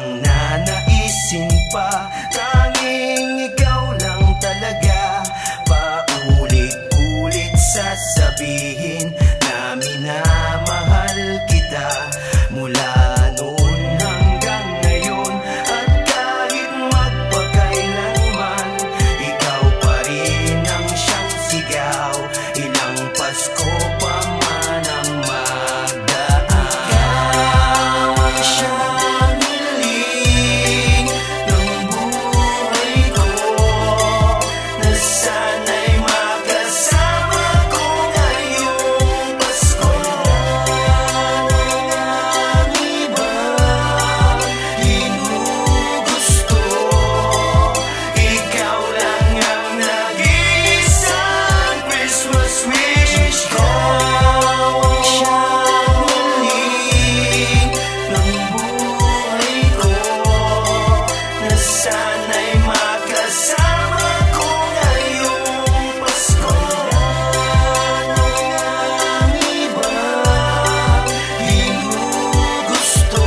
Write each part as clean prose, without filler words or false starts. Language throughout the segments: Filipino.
nang nanaisin pa. Tanging ikaw lang talaga. Paulit-ulit sasabihin na minamahal kita. Mula noon hanggang ngayon, at kahit magpakailanman, ikaw pa rin ang siyang sigaw. Ilang Pasko pa man ang magdaan, ikaw ang siyang hiling ng buhay ko, na sana'y makasama ko ngayong Pasko. Ang iba ginugusto, ikaw lang ang nag-iisang Christmas wish ko. Ang siyang hiling ng buhay ko, na sana'y makasama ko ngayong Pasko. Ang iba ginugusto,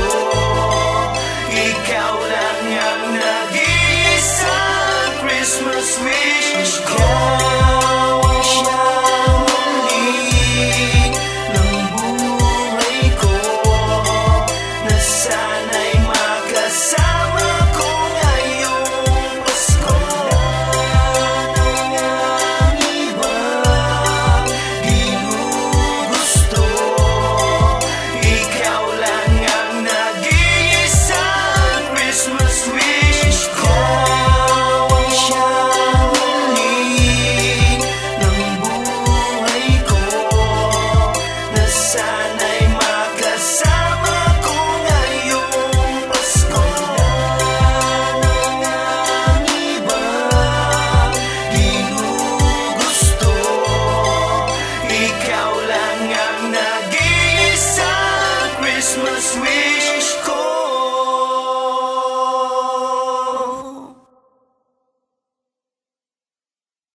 ikaw lang ang nag-iisang Christmas wish ko. Ang siyang hiling ng buhay ko, na sana'y makasama ko ngayong Pasko. Ang iba ginugusto, ikaw lang ang nag-iisang Christmas wish ko. Ang siyang hiling ng buhay ko, na sana'y makasama ko ngayong Pasko. Ang iba ginugusto, ikaw lang ang nag-iisang Christmas wish